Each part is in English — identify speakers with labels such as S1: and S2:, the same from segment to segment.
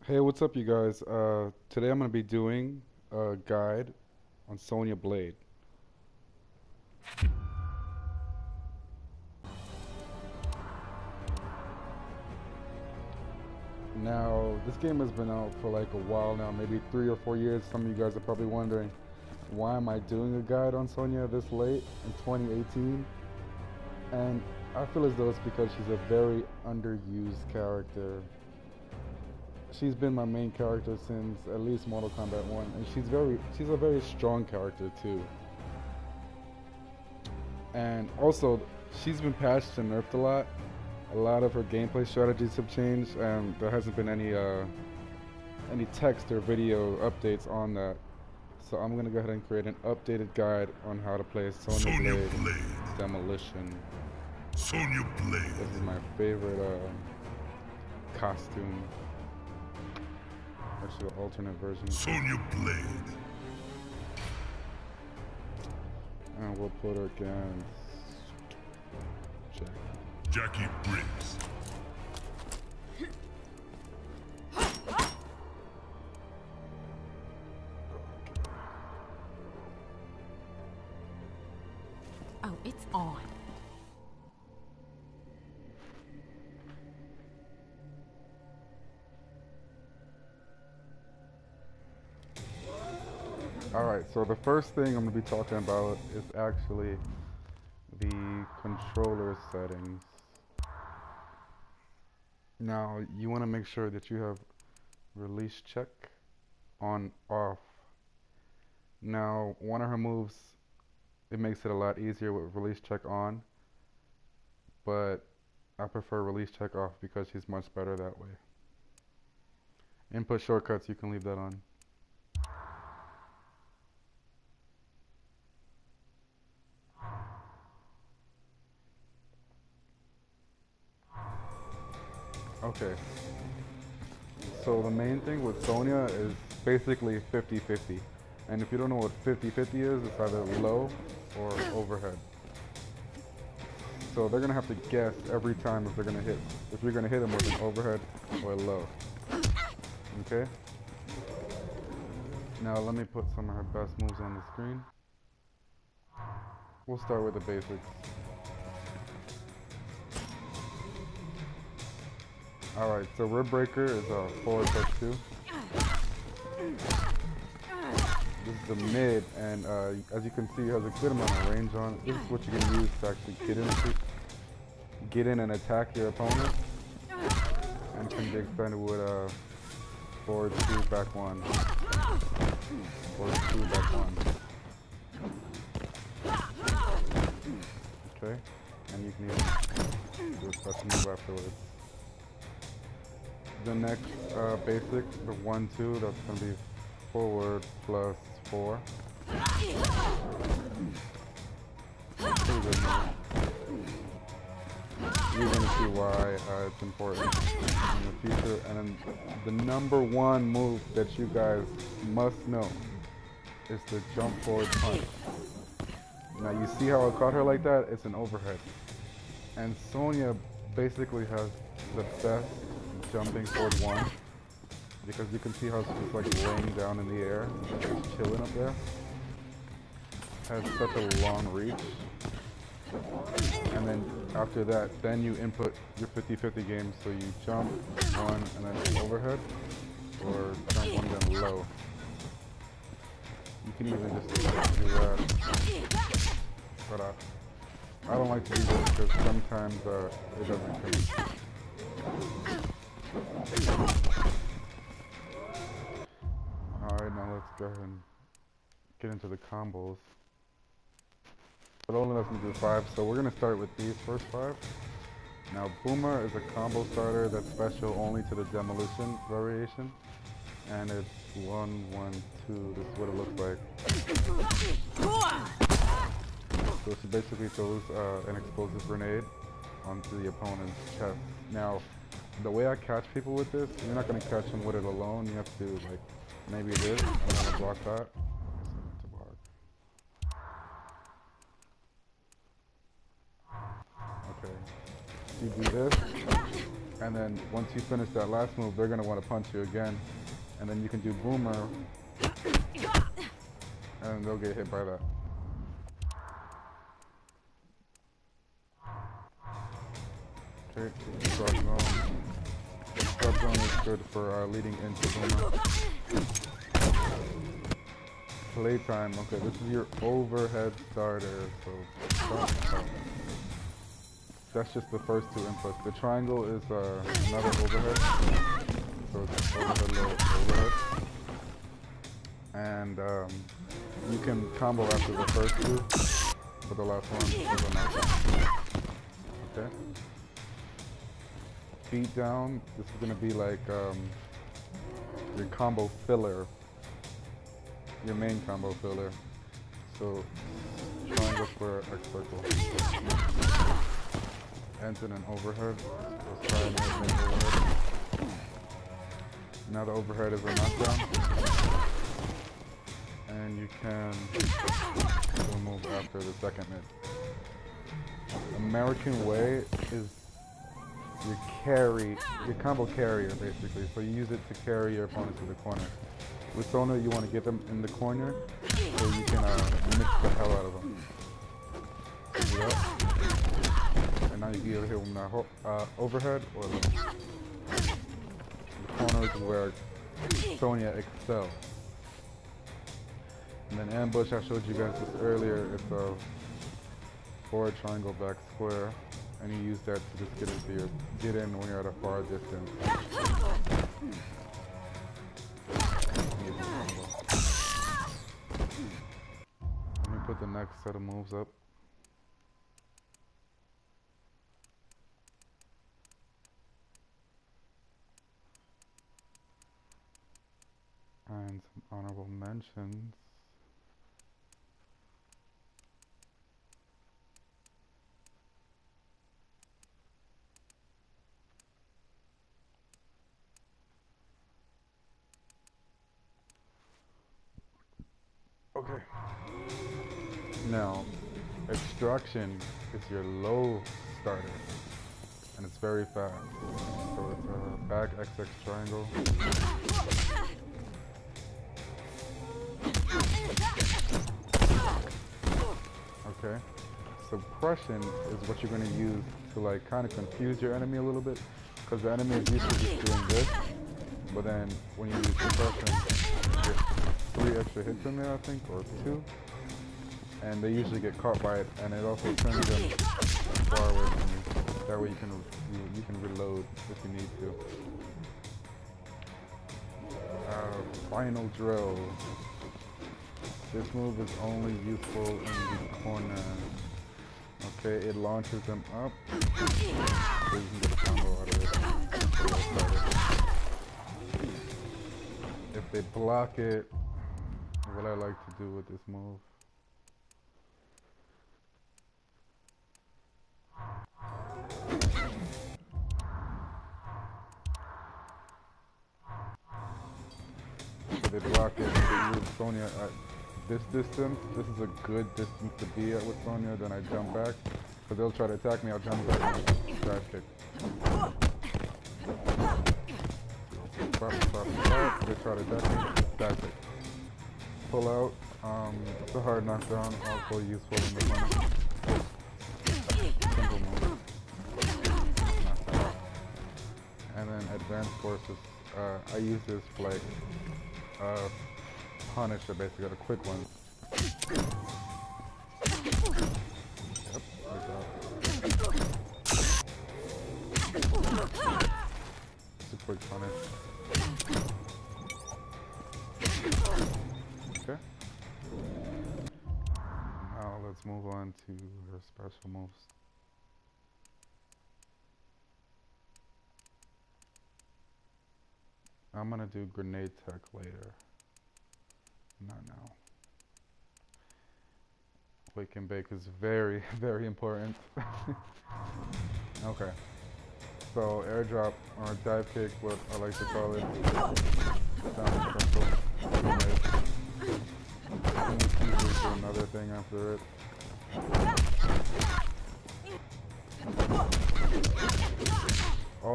S1: Hey, what's up, you guys? Today I'm going to be doing a guide on Sonya Blade. Now, this game has been out for like a while now, maybe 3 or 4 years. Some of you guys are probably wondering, why am I doing a guide on Sonya this late in 2018? And I feel as though it's because she's a very underused character. She's been my main character since at least Mortal Kombat 1, and she's a very strong character too. And also, she's been patched and nerfed a lot. A lot of her gameplay strategies have changed, and there hasn't been any text or video updates on that. So I'm gonna go ahead and create an updated guide on how to play Sonya Blade Demolition.
S2: Sonya Blade.
S1: This is my favorite costume. Actually, the alternate version.
S2: Sonya Blade.
S1: And we'll put her against
S2: Jacqui Briggs.
S3: Oh, it's on.
S1: Alright, so the first thing I'm going to be talking about is actually the controller settings. Now, you want to make sure that you have release check on off. Now, one of her moves, it makes it a lot easier with release check on, but I prefer release check off because she's much better that way. Input shortcuts, you can leave that on. Okay, so the main thing with Sonya is basically 50-50. And if you don't know what 50-50 is, it's either low or overhead. So they're gonna have to guess every time if they're gonna hit, if you're gonna hit them with an overhead or a low. Okay? Now let me put some of her best moves on the screen. We'll start with the basics. Alright, so Rib Breaker is a forward touch 2. This is the mid, and as you can see, it has a good amount of range on it. This is what you can use to actually get in and attack your opponent, and can be expanded with forward 2, back 1. Forward 2, back 1. Okay, and you can even do a special move afterwards. The next basic, the 1-2, that's going to be forward plus 4. Pretty good move. You're going to see why it's important in the future. And then the number one move that you guys must know is the jump forward punch. Now you see how I caught her like that? It's an overhead. And Sonya basically has the best jumping forward one, because you can see how she's like laying down in the air, just chilling up there. Has such a long reach. And then after that, then you input your 50-50 game, so you jump one and then overhead, or jump one and then low. You can even just do that. But I don't like to do this because sometimes it doesn't come. Alright, now let's go ahead and get into the combos. It only lets me do 5, so we're going to start with these first 5. Now, Boomer is a combo starter that's special only to the Demolition variation. And it's 1-1-2, this is what it looks like. So she basically throws an explosive grenade onto the opponent's chest. Now, the way I catch people with this, you're not going to catch them with it alone. You have to do like maybe this, and then block that. Okay. You do this, And then once you finish that last move, they're going to want to punch you again. And then you can do boomer, and they'll get hit by that. Okay, drop zone. Drop zone is good for leading into boomer. Playtime, okay, this is your overhead starter, so that's just the first two inputs. The triangle is another overhead, so it's overhead, low, overhead. And you can combo after the first two, but the last one is a knockdown. Okay? Beat down, this is going to be like your combo filler. Your main combo filler. So triangle, square, X, circle. Ends in an overhead. Let's try and make an overhead. Now the overhead is a knockdown. And you can still move after the second mid. American Way is your carry, your combo carrier basically. So you use it to carry your opponent to the corner. With Sonya, you want to get them in the corner so you can mix the hell out of them. Do that. And now you can either hit them that overhead or the corner is where Sonya excels. And then ambush, I showed you guys this earlier. It's a forward triangle, back square, and you use that to just get in when you're at a far distance. Let me put the next set of moves up. And some honorable mentions. Okay. Now, extraction is your low starter, and it's very fast. So it's a back XX triangle. Okay. Suppression is what you're going to use to like kind of confuse your enemy a little bit, because the enemy is used to just doing this, but then when you use suppression, you get 3 extra hits in there, I think, or 2, and they usually get caught by it, and it also turns them far away from you. That way you can reload if you need to. Final drill. This move is only useful in the corner. Okay, it launches them up, so you can get a combo out of it. If they block it, what I like to do with this move. So they block it, and they move Sonya at this distance. This is a good distance to be at with Sonya. Then I jump back, because they'll try to attack me. I'll jump back and drive kick. Stop. They try to attack me. Dive kick. Pull out. It's a hard knockdown, also useful in the corner. Simple move. Knock that out. And then advanced forces. I use this for like Punisher, basically, the quick ones. Yep, like that. It's a quick punish. Okay. Now let's move on to her special moves. I'm gonna do grenade tech later. Not now. Wake and bake is very, very important. Okay. So airdrop or dive kick, what I like to call it. Down circle. Another thing after it.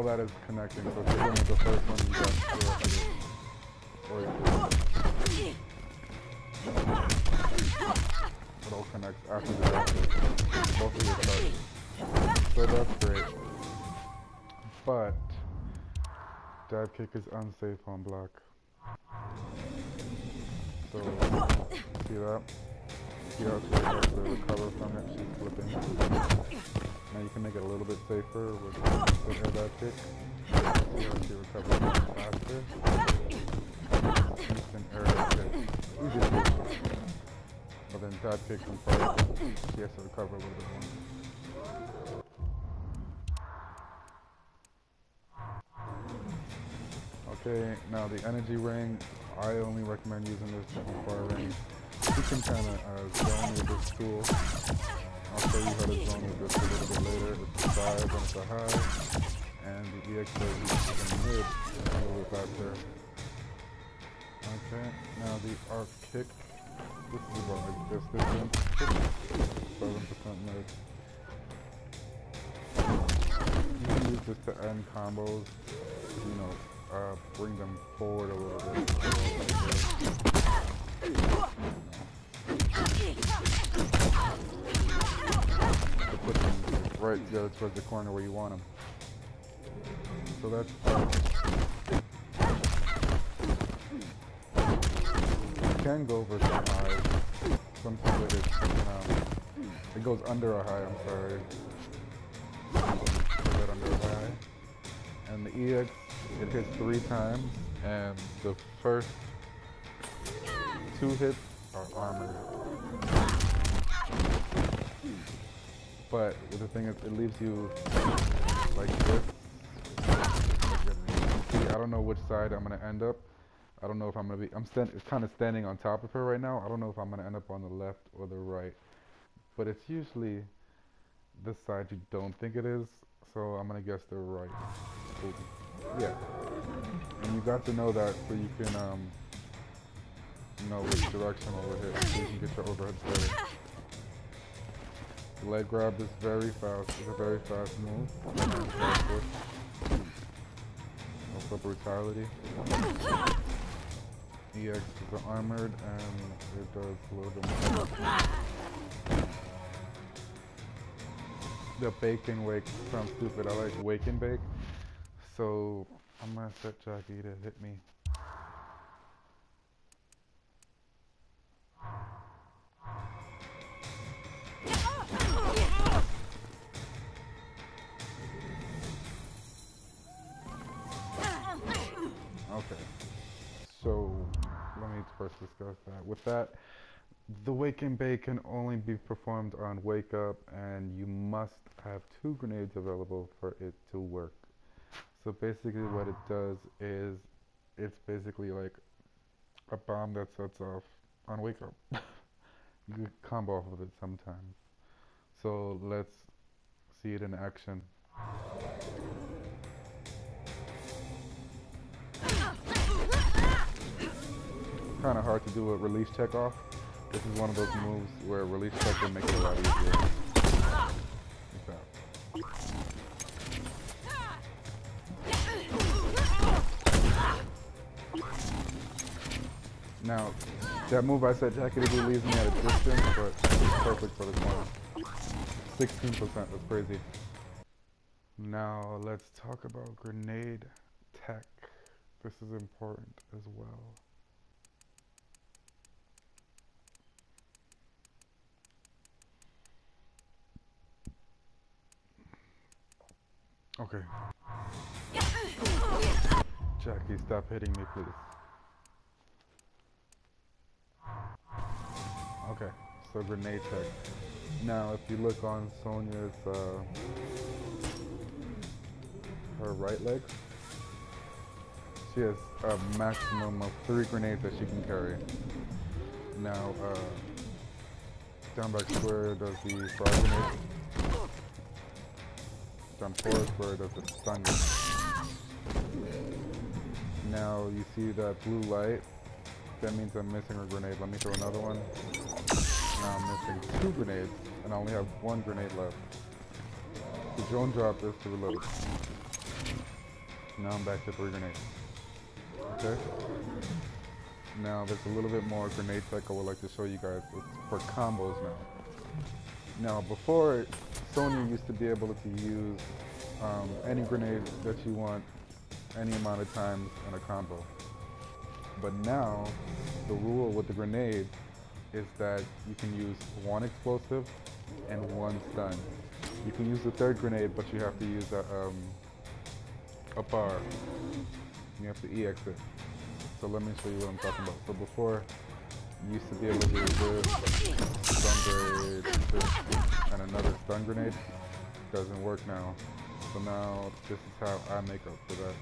S1: all that is connecting. So if you're doing the first one, you got the rest of it. Or it all connects after the dab kick. Both of your targets. So that's great. But dab kick is unsafe on black. So see that? See how she has to recover from it? She's flipping. Now you can make it a little bit safer with air dab kick. See how she recovers faster. Instant air dab kick. Easy to do. But then dab kick from first, she has to recover a little bit more. Okay, now the energy ring, I only recommend using this before ring. You can kind of zone with this tool. I'll show you how to zone with this a little bit later. It's a 5 and it's a high. And the EX is in mid a little bit faster. Okay, now the arc kick. This is about like this distance. 7% mid. You can use this to end combos, you know, bring them forward a little bit. To put them right there towards the corner where you want them. So that's you can go for some highs. Sometimes it goes under a high, I'm sorry. Put that under a high. And the EX, it hits 3 times, and the first 2 hits are armored. But the thing is, it leaves you like this. See, I don't know which side I'm gonna end up. I don't know if I'm gonna be. I'm kind of standing on top of her right now. I don't know if I'm gonna end up on the left or the right. But it's usually this side you don't think it is. So I'm gonna guess the right. Yeah. And you got to know that so you can know which direction overhit so you can get your overheads better. The leg grab is very fast. It's a very fast move. Also brutality. EX is armored and it does a little bit more. The bake and wake sounds stupid. I like wake and bake. So I'm gonna set Jackie to hit me. Okay. So let me first discuss that. With that, the wake and bake can only be performed on wake up, and you must have 2 grenades available for it to work. So basically what it does is, it's basically like a bomb that sets off on wake up. You can combo off of it sometimes. So let's see it in action. Kind of hard to do a release check off. This is one of those moves where release check will make it a lot easier. Like that. Now, that move I said Jackie to do leaves me at a distance, but it's perfect for this one. 16%, that's crazy. Now, let's talk about grenade tech. This is important as well. Okay. Jackie, stop hitting me, please. Okay, so grenade tech. Now, if you look on Sonya's, her right leg, she has a maximum of 3 grenades that she can carry. Now, down back square does the frog grenade. Down forward square does the stun grenade. Now, you see that blue light? That means I'm missing a grenade. Let me throw another one. Now I'm missing 2 grenades, and I only have 1 grenade left. The drone drop is to reload. Now I'm back to 3 grenades. Okay? Now there's a little bit more grenade tech I would like to show you guys. It's for combos now. Now before, Sonya used to be able to use any grenade that you want any amount of times in a combo. But now, the rule with the grenade is that you can use 1 explosive and 1 stun. You can use the 3rd grenade, but you have to use a bar. You have to EX it. So let me show you what I'm talking about. So before, you used to be able to do this, stun grenade, this, and another stun grenade. Doesn't work now. So now, this is how I make up for that.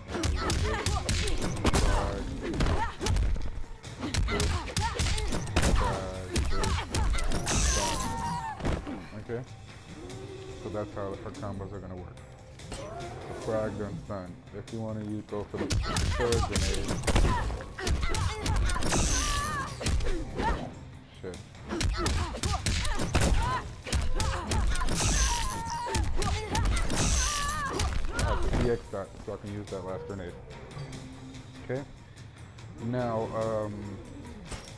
S1: Okay? So that's how her combos are gonna work. So frag, then stun. If you want to go for the 3rd grenade. Shit. I have to EX that so I can use that last grenade. Okay? Now,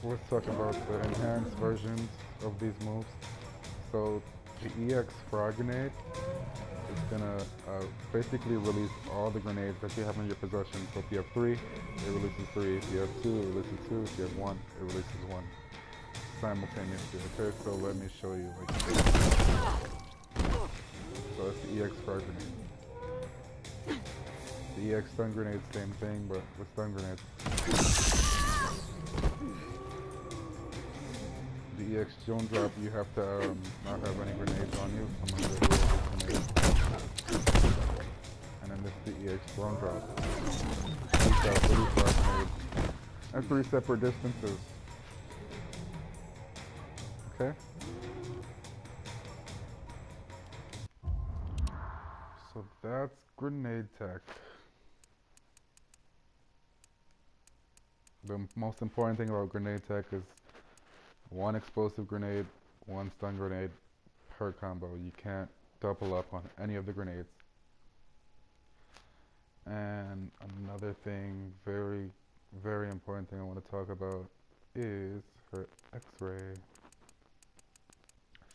S1: let's talk about the enhanced versions of these moves. So the EX frag grenade is gonna basically release all the grenades that you have in your possession. So if you have 3, it releases 3. If you have 2, it releases 2. If you have 1, it releases 1. Simultaneously, okay? So let me show you like this. So that's the EX frag grenade. The EX stun grenade, same thing, but with stun grenades. The EX zone drop, you have to not have any grenades on you. I'm gonna do grenades. And then this is the EX drone drop. These are 35 grenades. And 3 separate distances. Okay? So that's grenade tech. The most important thing about grenade tech is 1 explosive grenade, 1 stun grenade per combo. You can't double up on any of the grenades. And another thing, very, very important thing I want to talk about is her X-ray.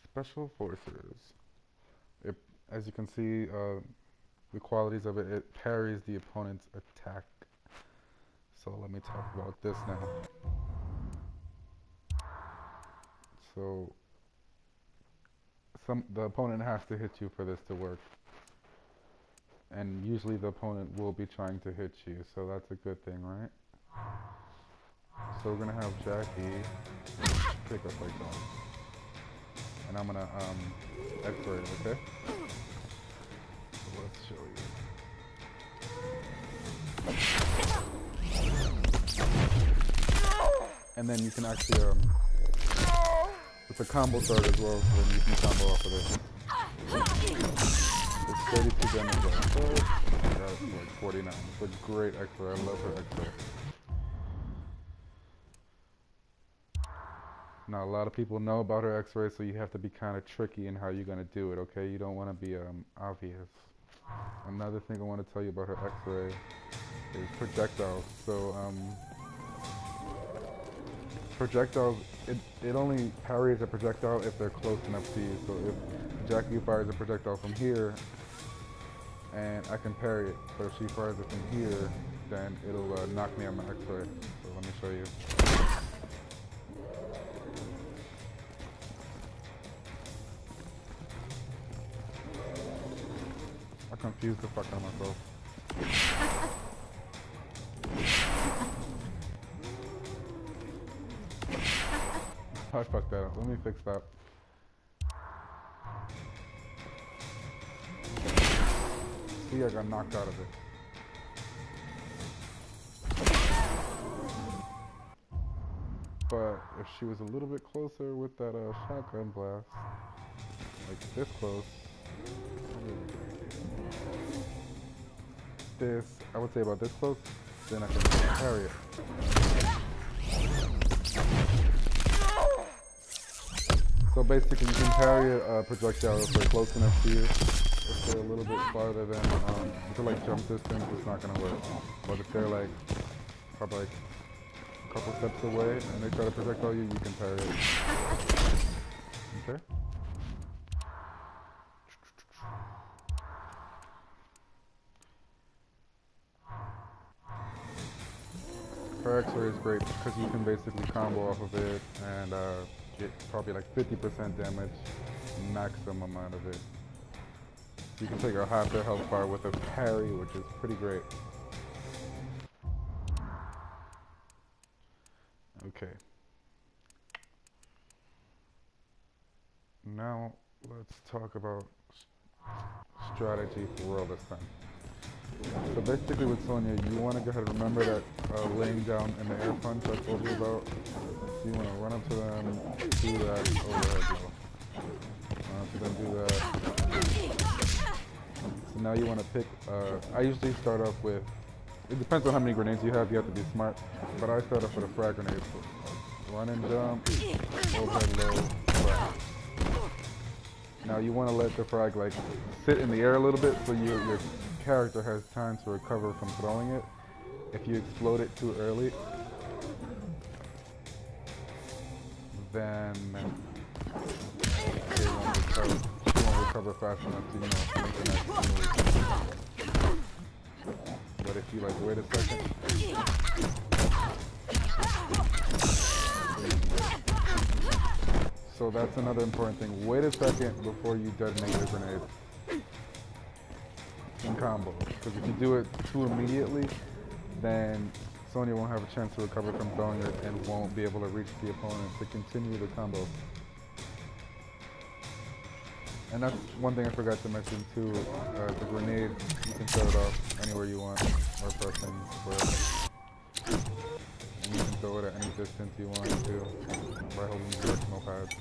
S1: Special Forces. As you can see, the qualities of it, it parries the opponent's attack. So let me talk about this now. So the opponent has to hit you for this to work. And usually the opponent will be trying to hit you, so that's a good thing, right? So we're gonna have Jackie pick up like that. And I'm gonna X-ray it, okay? So let's show you. And then you can actually it's a combo start as well, so then you can combo off of it. It's 32 damage on first. That is like 49. It's a great X-ray. I love her X-ray. Now, a lot of people know about her X-ray, so you have to be kind of tricky in how you're going to do it, okay? You don't want to be obvious. Another thing I want to tell you about her X-ray is projectiles. So, projectiles, it only parries a projectile if they're close enough to you. So if Jackie fires a projectile from here, and I can parry it. But if she fires it from here, then it'll knock me on my X-ray. So let me show you. I confused the fuck out of myself. I fucked that up. Let me fix that. See, I got knocked out of it. But if she was a little bit closer with that shotgun blast, like this close, this, I would say about this close, then I can parry it. So basically you can parry a projectile if they're close enough to you. If they're a little little bit farther than, if they're like jump distance, it's not gonna work. But if they're like, probably like a couple steps away and they try to projectile you, you can parry it. Okay? Fire X-ray is great because you can basically combo off of it and get probably like 50% damage, maximum amount of it. So you can take a half their health bar with a parry, which is pretty great. Okay. Now let's talk about strategy for Royal this time. So basically with Sonya, you want to go ahead and remember that laying down in the air punch I told you about. So you want to run up to them, do that overhead blow. Run up to them, do that. So now you want to pick, I usually start off with, it depends on how many grenades you have to be smart, but I start off with a frag grenade. So run and jump, overhead low, frag. Now you want to let the frag like sit in the air a little bit so your character has time to recover from throwing it. If you explode it too early, then they won't recover fast enough to, make the next move. But if you like wait a second, so that's another important thing. Wait a second before you detonate the grenade in combo, because if you do it too immediately, then Sonya won't have a chance to recover from throwing it and won't be able to reach the opponent to continue the combo. And that's one thing I forgot to mention too. The grenade, you can set it off anywhere you want, or pressing wherever. And you can throw it at any distance you want to by holding the directional pad.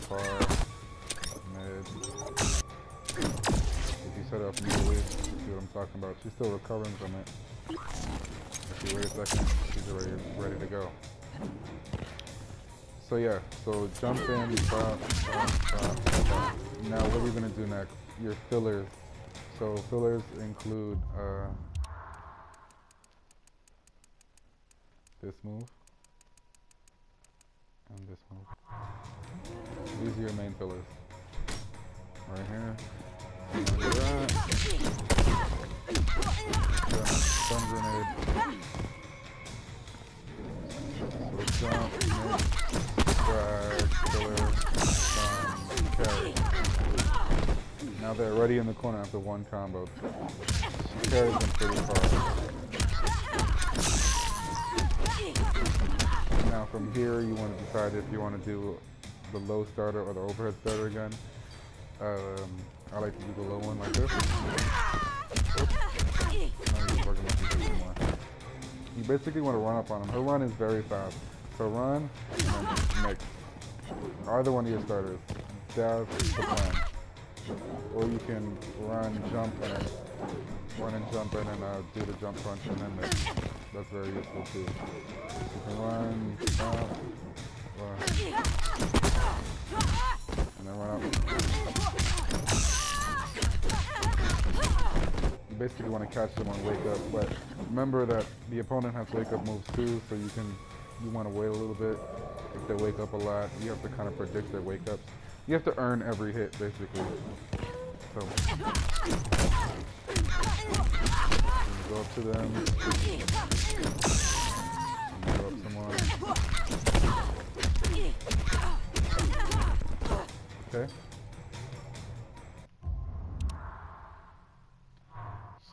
S1: Far, mid. If you set it up immediately, you see what I'm talking about. She's still recovering from it. If you wait a second, she's already ready to go. So yeah, so jump in, stop. Now what are we gonna do next? Your fillers. So fillers include this move and this move. These are your main fillers. Right here. Stun grenade. So jump, mid, drag, filler, stun, carry. Now they're already in the corner after one combo. She carries them pretty far. Now from here you want to decide if you want to do the low starter or the overhead starter again. I like to do the low one like this. You basically want to run up on him. Her run is very fast. So run and then mix. Either one of your starters. That's the plan. Or you can run, jump in, and do the jump punch and then mix. That's very useful too. You can run, jump, run, and then run up. You basically want to catch them on wake up, but remember that the opponent has wake up moves too, so you want to wait a little bit. If they wake up a lot, you have to kind of predict their wake ups. You have to earn every hit basically. So you go up to them, and go up some more. Okay.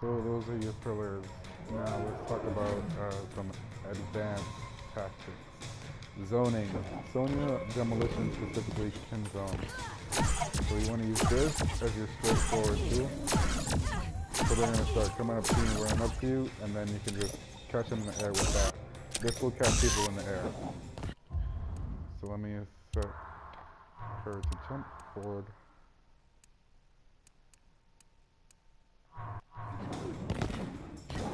S1: So those are your pillars. Now let's talk about some advanced tactics. Zoning. Sonya Demolition specifically can zone. So you want to use this as your straightforward tool. So they're going to start coming up to you and running up to you, and then you can just catch them in the air with that. This will catch people in the air. So let me set her to jump forward.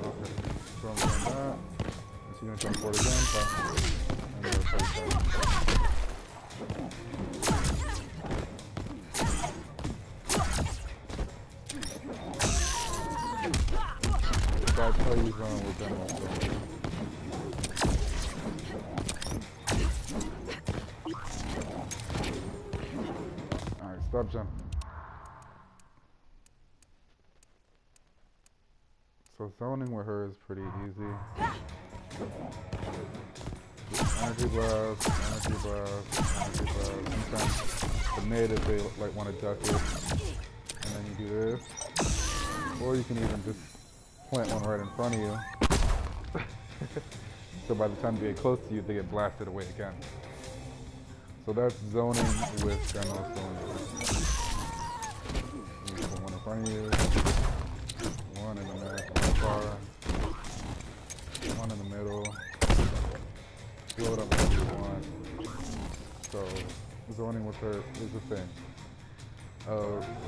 S1: Okay, so I'm doing that. And she's going to jump forward again. And go place that. That's how you zone with them also. Alright, stop jumping. So zoning with her is pretty easy. Energy blast, energy blast, energy blast. Sometimes the native they like want to duck it, and then you do this. Or you can even just plant one right in front of you. So by the time they get close to you, they get blasted away again. So that's zoning with Genos zoning. You put one in front of you, one in the middle, one far, one in the middle. Blow it up whatever you want. So zoning with her is the thing.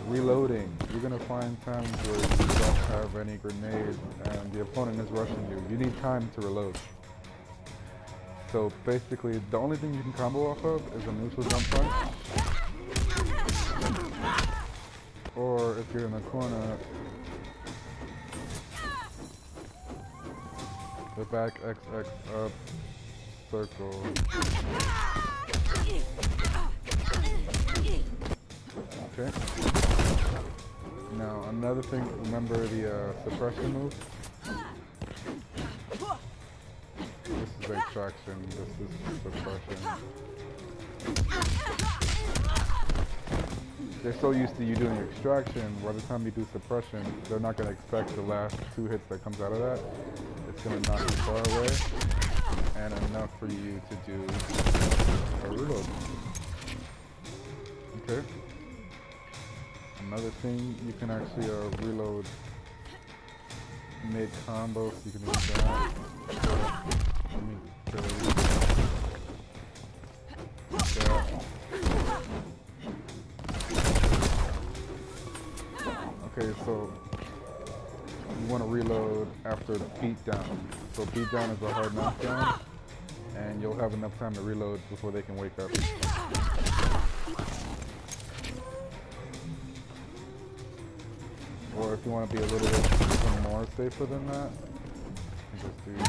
S1: Reloading. You're gonna find times where you don't have any grenades and the opponent is rushing you. You need time to reload. So basically, the only thing you can combo off of is a neutral jump punch. Or if you're in the corner, the back XX up circle. Okay. Now another thing, remember the suppression move? This is extraction, this is suppression. They're so used to you doing extraction, by the time you do suppression, they're not going to expect the last 2 hits that comes out of that. It's going to knock you far away, and enough for you to do a reload. Okay. Another thing, you can actually reload mid-combo, so you can do that. Let me show you. That. Okay, so you want to reload after beatdown. So beatdown is a hard knockdown, and you'll have enough time to reload before they can wake up. Or if you want to be a little bit more safer than that, you can just do this.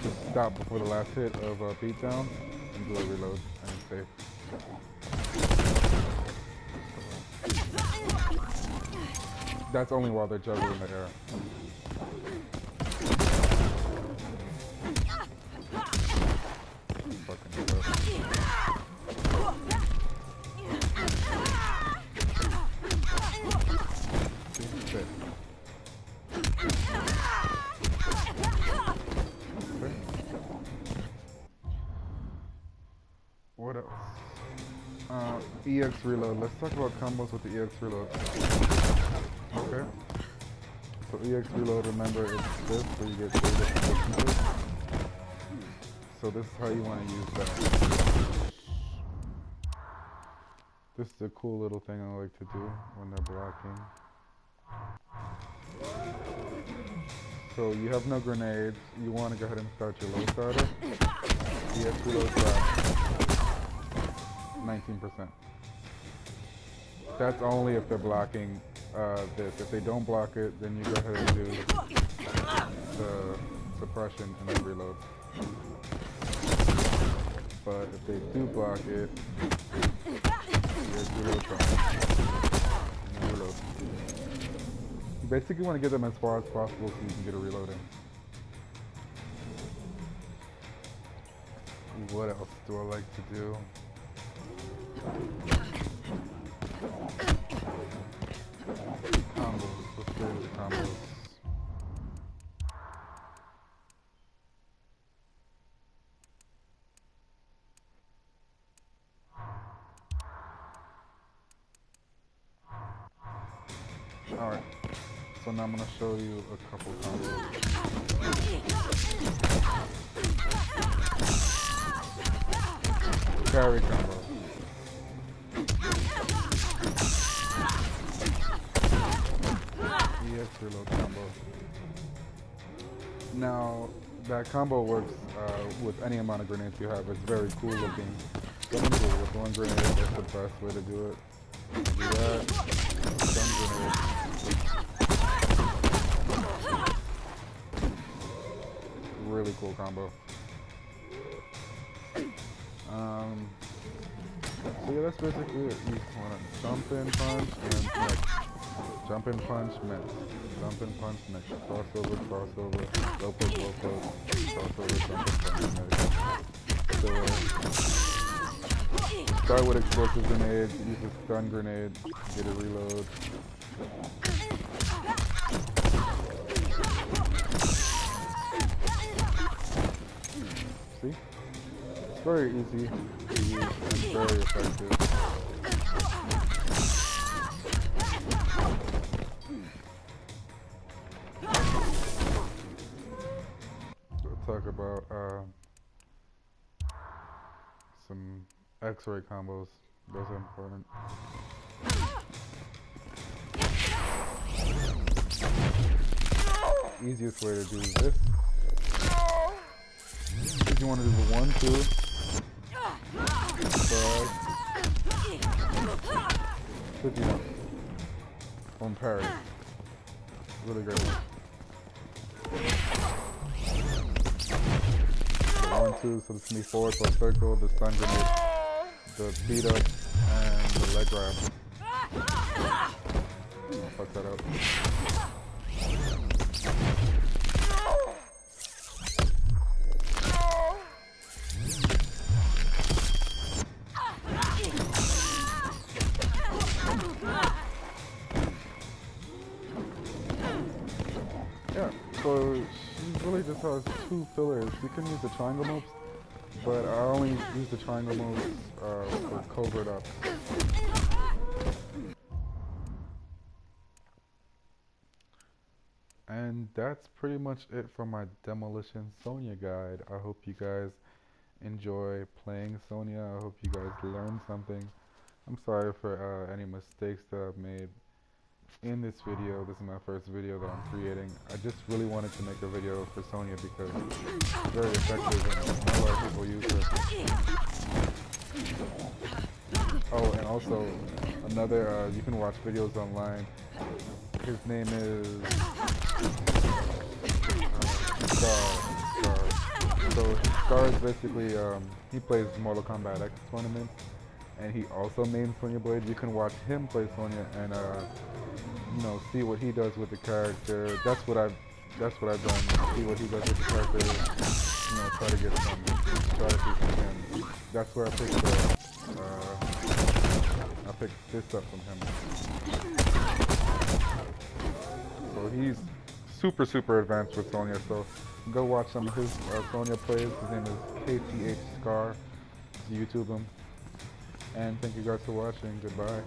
S1: Just stop before the last hit of beatdown and do a reload and it's safe. That's only while they're juggling in the air. Fucking stuff. Okay. What else? EX reload. Let's talk about combos with the EX reload. Okay. So EX reload, remember, it's this where you get 3 different distances. So this is how you want to use that. This is a cool little thing I like to do when they're blocking. So you have no grenades. You want to go ahead and start your low starter. EX reload drop 19%. That's only if they're blocking this. If they don't block it, then you go ahead and do the suppression and then reload. But if they do block it, you reload. You basically want to get them as far as possible so you can get a reload in. What else do I like to do? Combos. Let's go to the combos. Alright, so now I'm going to show you a couple combos. Carry combo. EX reload combo. Now, that combo works with any amount of grenades you have. It's very cool looking. With one grenade, that's the best way to do it. Do that. Stun grenade. Really cool combo. So yeah, that's basically it. You want to jump in punch and next. Jump in punch, next. Jump in punch, next. Crossover, crossover. Low poke, crossover, jump in punch, next. So start with explosive grenades, use a stun grenade, get a reload. See? It's very easy to use and very effective. So we'll talk about some X-ray combos. Those are important. Easiest way to do this is you want to do the 1, 2, 5, 51 on parry. Really great one. The 1, 2, so the sneak forward, so circle, the stun grenade, the beat up, and the leg grab. I'll fuck that up. Yeah, so she really just has 2 fillers. You can use the triangle moves, but I only use the triangle moves for covert up. And that's pretty much it for my Demolition Sonya guide. I hope you guys enjoy playing Sonya. I hope you guys learned something. I'm sorry for any mistakes that I've made in this video. This is my first video that I'm creating. I just really wanted to make a video for Sonya because it's very effective and not a lot of people use it. Oh, and also another, you can watch videos online. His name is Scar. So Scar is basically, he plays Mortal Kombat X tournaments, and he also mains Sonya Blade. You can watch him play Sonya and you know, see what he does with the character. That's what I've done. See what he does with the character. You know, try to get some strategies from him. That's where I picked this up from him. So he's super advanced with Sonya. So go watch some of his Sonya plays. His name is KTH Scar. YouTube him. And thank you guys for watching. Goodbye.